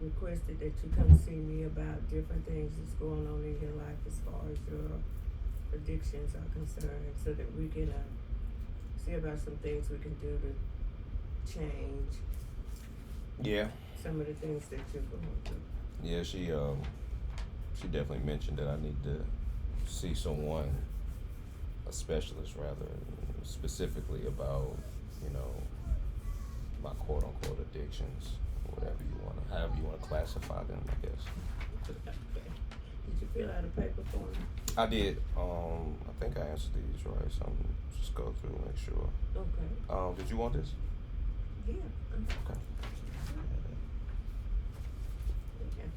requested that you come see me about different things that's going on in your life as far as your addictions are concerned, so that we can see about some things we can do to change Yeah. some of the things that you're going through. Yeah, she definitely mentioned that I need to see someone, a specialist rather, specifically about, you know, my quote unquote addictions, whatever you want to, however you want to classify them, I guess. Okay. Did you fill out a paper for me? I did. I think I answered these right, so I'm just go through and make sure. Okay. Did you want this? Yeah. Okay. Okay.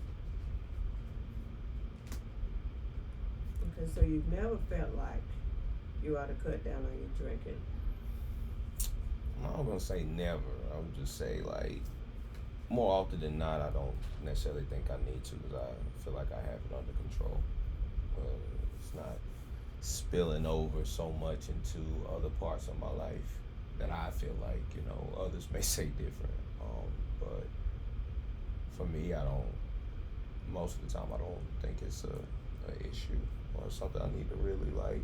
Okay, so you've never felt like you ought to cut down on your drinking. I'm not gonna say never. I would just say like more often than not, I don't necessarily think I need to because I feel like I have it under control. It's not spilling over so much into other parts of my life that I feel like, you know, others may say different. But for me, I don't. Most of the time, I don't think it's a issue or something I need to really like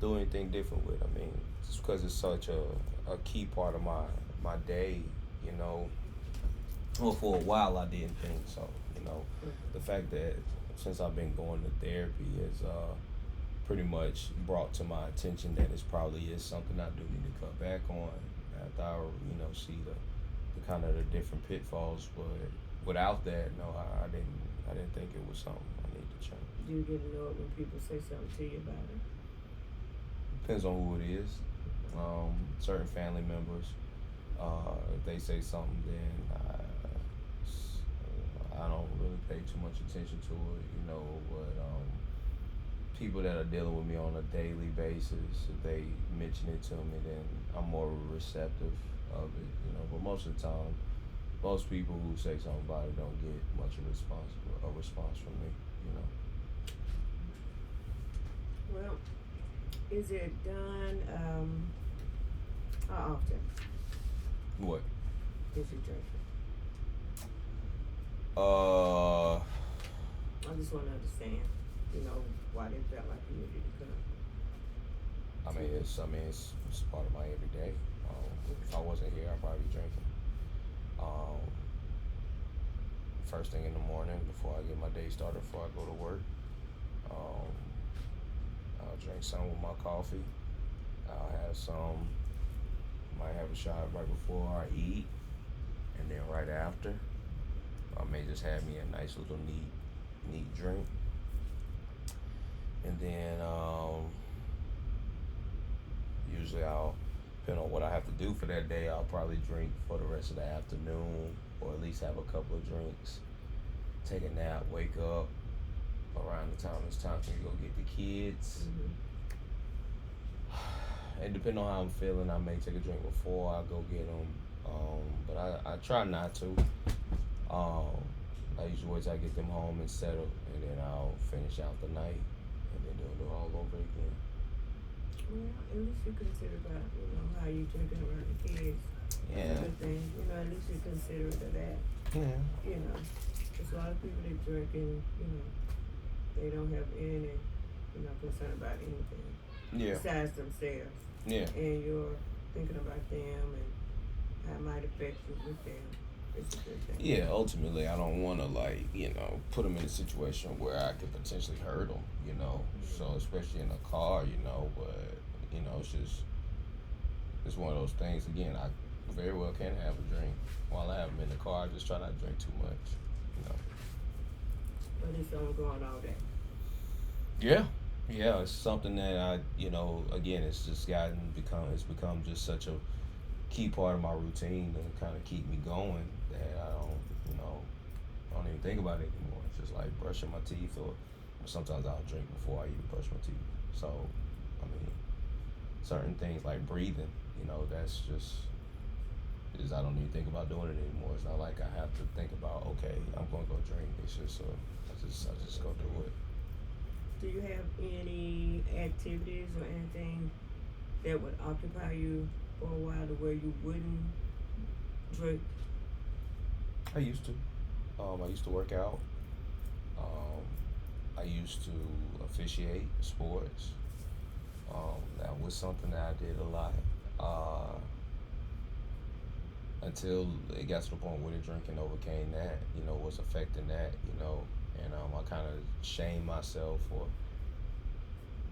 do anything different with. I mean, just because it's such a key part of my day, you know. Well, for a while I didn't think so. You know, the fact that since I've been going to therapy has pretty much brought to my attention that it probably is something I do need to cut back on after I, you know, see the kind of the different pitfalls. But without that, no, I didn't think it was something I need to change. Do you get annoyed when people say something to you about it? Depends on who it is. Certain family members, if they say something, then I don't really pay too much attention to it, you know. But people that are dealing with me on a daily basis, if they mention it to me, then I'm more receptive of it, you know. But most of the time, most people who say something about it don't get much of a response from me, you know. Well, is it done, how often What? is you drinking? I just want to understand, you know, why they felt like you needed to come. It's part of my everyday. If I wasn't here, I'd probably be drinking. First thing in the morning, before I get my day started, before I go to work, I'll drink some with my coffee. I'll have some. Might have a shot right before I eat, and then right after, I may just have me a nice little neat drink, and then usually I'll, depending on what I have to do for that day, I'll probably drink for the rest of the afternoon, or at least have a couple of drinks. Take a nap, wake up around the time it's time for me to go get the kids. Mm-hmm. And depending on how I'm feeling, I may take a drink before I go get them. But I try not to. I usually wait till I get them home and settled, and then I'll finish out the night, and then do it all over again. Well, at least you consider about, you know, how you drinking around the kids. Yeah. That's a good thing. You know, at least you consider that. Yeah. You know, there's a lot of people that drink and, you know, they don't have any, you know, concern about anything. Yeah. Besides themselves. Yeah. And you're thinking about them and how it might affect you with them. It's a good thing. Yeah, ultimately, I don't want to, like, you know, put them in a situation where I could potentially hurt them, you know. So, especially in a car, you know, but, you know, it's one of those things. Again, I very well can have a drink while I have them in the car. I just try not to drink too much, you know. But it's ongoing all day. Yeah. Yeah, it's something that I, you know, again, it's become just such a key part of my routine to kind of keep me going that I don't, you know, I don't even think about it anymore. It's just like brushing my teeth, or sometimes I'll drink before I even brush my teeth. So, I mean, certain things like breathing, you know, that's just, I don't even think about doing it anymore. It's not like I have to think about, okay, I'm going to go drink. It's just, I just go do it. Do you have any activities or anything that would occupy you for a while to where you wouldn't drink? I used to. I used to work out. Um, I used to officiate sports. That was something that I did a lot. Until it got to the point where the drinking overcame that, was affecting that, and I kind of shamed myself or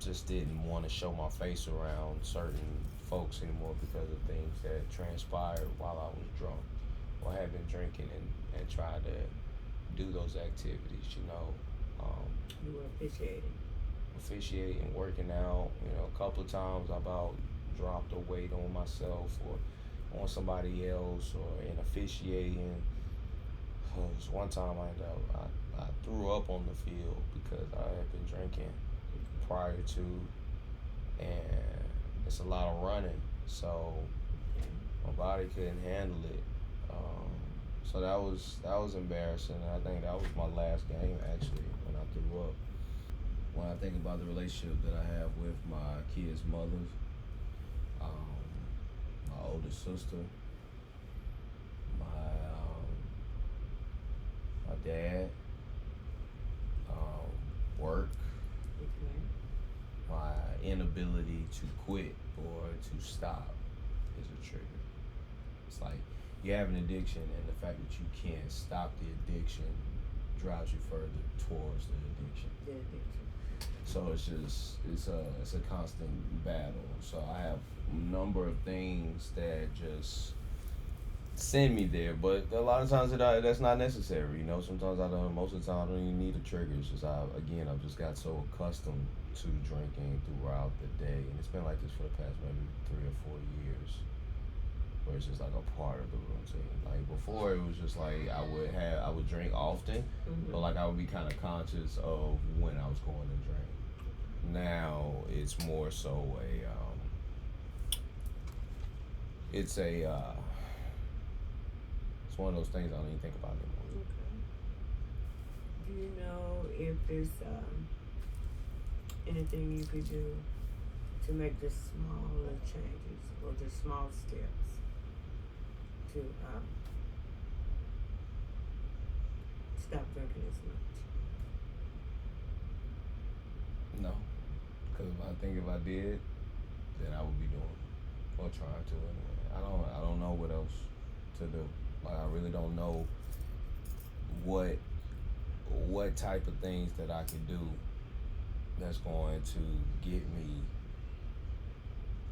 just didn't want to show my face around certain folks anymore because of things that transpired while I was drunk or had been drinking and tried to do those activities, You were officiating, working out, a couple of times I about dropped a weight on myself or on somebody else or in officiating. Cause one time I threw up on the field because I had been drinking prior to, and it's a lot of running, so my body couldn't handle it. So that was embarrassing. And I think that was my last game actually when I threw up. When I think about the relationship that I have with my kids' mothers, my older sister, my dad, work, my inability to quit or to stop is a trigger. It's like you have an addiction, and the fact that you can't stop the addiction drives you further towards the addiction. So it's a constant battle. So I have a number of things that just send me there, but a lot of times that's not necessary. Sometimes most of the time I don't even need a trigger. It's just I've just got so accustomed to drinking throughout the day, and it's been like this for the past maybe 3 or 4 years, where it's just like a part of the routine. Like before, it was just like I would drink often, but like I would be kind of conscious of when I was going to drink. Now it's more so it's one of those things I don't even think about anymore. Okay. Do you know if there's anything you could do to make just smaller changes or just small steps to stop drinking as much? No, because if I did, then I would be doing it or trying to anyway. I don't know what else to do. Like I really don't know what type of things that I could do that's going to get me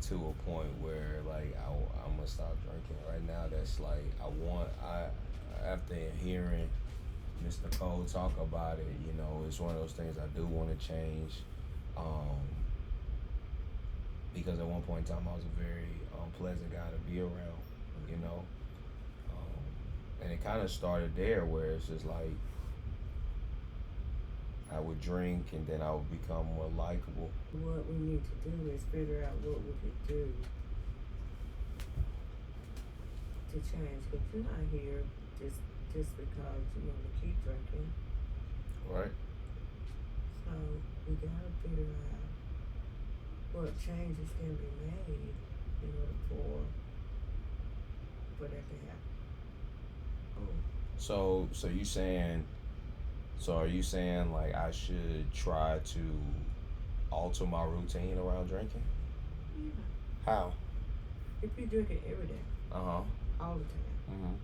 to a point where like I'm gonna stop drinking. Right now, that's like after hearing Miss Nicole talk about it, it's one of those things I do want to change. Because at one point in time I was a very unpleasant guy to be around, and it kind of started there where it's just like I would drink and then I would become more likable. What we need to do is figure out what we could do to change, because you're not here just because you want to keep drinking. Right. So we gotta figure out what changes can be made in order for that to happen. So are you saying like I should try to alter my routine around drinking? Yeah. How? If you drink it every day. All the time.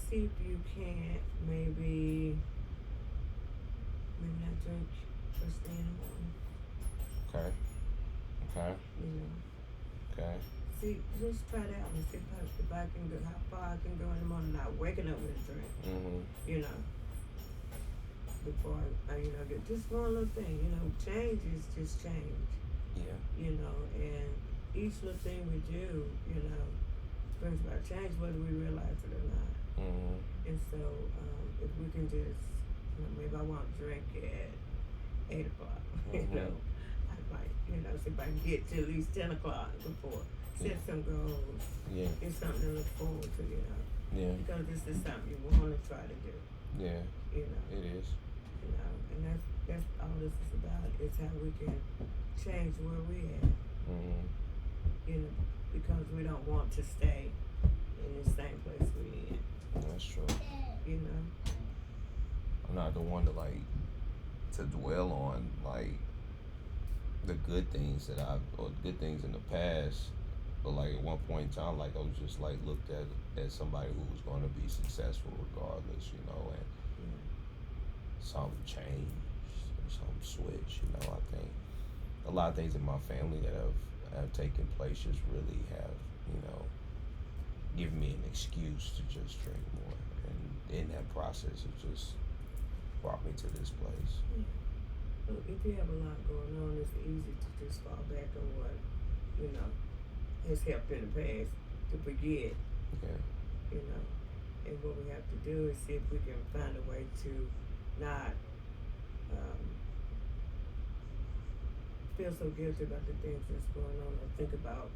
See if you can't maybe not drink first thing in the morning. Okay. Okay. See, just try that out and see if I can go, how far I can go in the morning, not waking up with a drink. Before I get just one little thing. Change is just change. Yeah. And each little thing we do, brings about change whether we realize it or not. And so, if we can just, maybe I want to drink at 8 o'clock. I might, see if I can get to at least 10 o'clock before. Set some goals. Yeah. It's something to look forward to, Yeah. Because this is something you want to try to do. Yeah. It is. And that's all this is about. It's how we can change where we at. Because we don't want to stay in the same place we're in. That's true. I'm not the one to like to dwell on like the good things that I've or good things in the past. But like at one point in time, like I was just like looked at as somebody who was going to be successful regardless, you know, and something changed or something switched, you know. I think a lot of things in my family that have taken place just really have, you know, given me an excuse to just drink more. And in that process, it just brought me to this place. Look, if you have a lot going on, it's easy to just fall back on what, you know, has helped in the past to forget, Yeah. you know. And what we have to do is see if we can find a way to not feel so guilty about the things that's going on or think about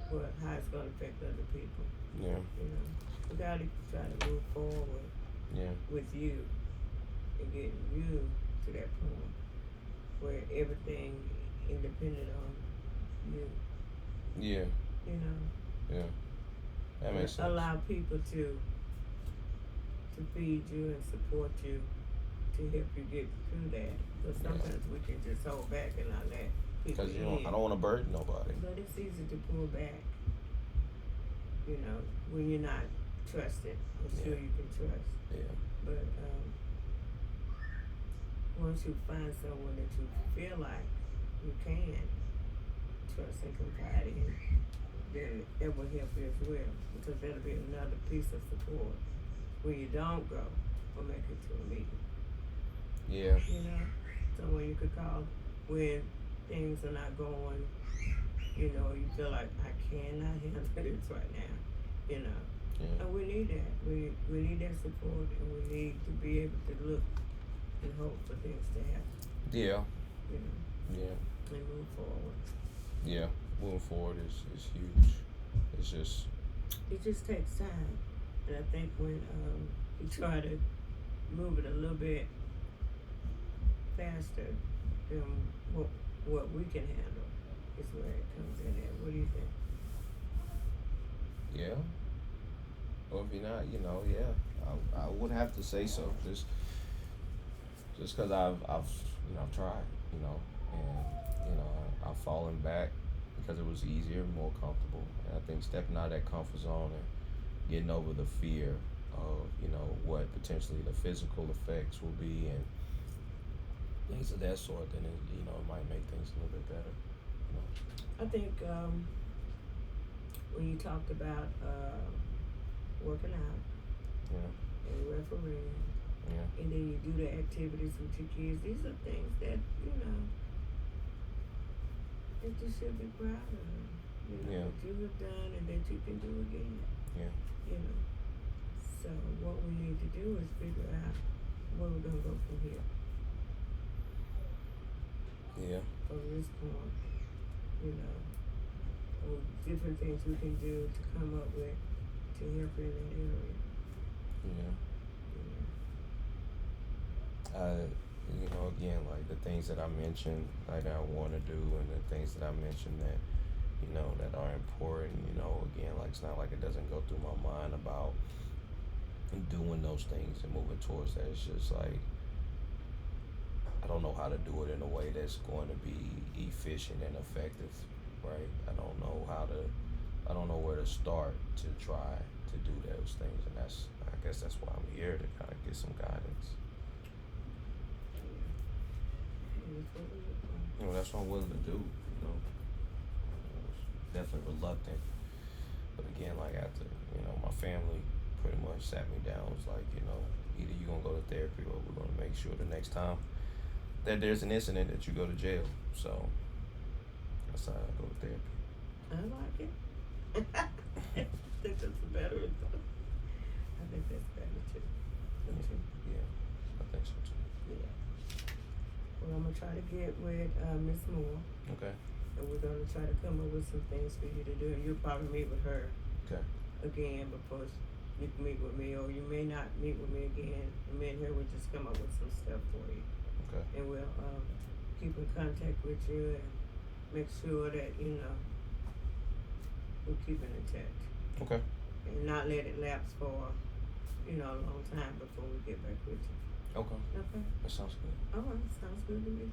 how it's going to affect other people. Yeah. You know, we got to try to move forward with you and getting you to that point where everything independent on you. Yeah. You know. Yeah. That makes sense. Allow people to feed you and support you to help you get through that. Because sometimes we can just hold back and not let people Because I don't want to burden nobody. But it's easy to pull back, you know, when you're not trusted or sure you can trust. Yeah. But once you find someone that you feel like you can trust and confide in, then that will help you as well. Because that'll be another piece of support when you don't go or make it to a meeting. Yeah. You know, someone you could call when things are not going, you know, you feel like I cannot handle this right now, you know. Yeah. And we need that. We need that support, and we need to be able to look and hope for things to happen. Yeah. You know. Yeah. And move forward. Yeah. Moving forward is huge. It's just. It just takes time, and I think when you try to move it a little bit faster than what we can handle is where it comes in at. What do you think? Yeah. Or if you're not, you know, yeah, I would have to say so. Just because I've tried, you know, and you know I've fallen back because it was easier, more comfortable, and I think stepping out of that comfort zone and getting over the fear of, you know, what potentially the physical effects will be and things of that sort, then it, you know, it might make things a little bit better. You know? I think when you talked about working out and refereeing, and then you do the activities with your kids, these are things that, you know, that you should be proud of. You know, that you have done and that you can do again. Yeah. You know. So what we need to do is figure out where we're gonna go from here. Yeah. From this point, you know, or different things we can do to come up with to help in that area. Yeah. You know, again, like the things that I mentioned, like I want to do, and the things that I mentioned that, you know, that are important. You know, again, like it's not like it doesn't go through my mind about doing those things and moving towards that. It's just like I don't know how to do it in a way that's going to be efficient and effective, right? I don't know where to start to try to do those things, and I guess that's why I'm here, to kind of get some guidance. You know, that's what I'm willing to do. You know, definitely reluctant, but again, like after, you know, my family pretty much sat me down. Was like, you know, either you're gonna go to therapy or we're gonna make sure the next time that there's an incident that you go to jail. So that's how I go to therapy. I like it. I think that's better. I think that's better too. Yeah, I think so too. Yeah. Well, I'm gonna try to get with Miss Moore. Okay. And we're gonna try to come up with some things for you to do. And you'll probably meet with her. Okay. Again before you can meet with me, or you may not meet with me again. And me and her will just come up with some stuff for you. Okay. And we'll keep in contact with you and make sure that, you know, we're keeping in touch. Okay. And not let it lapse for, you know, a long time before we get back with you. Okay, Okay. that sounds good. All right. Sounds good to me too.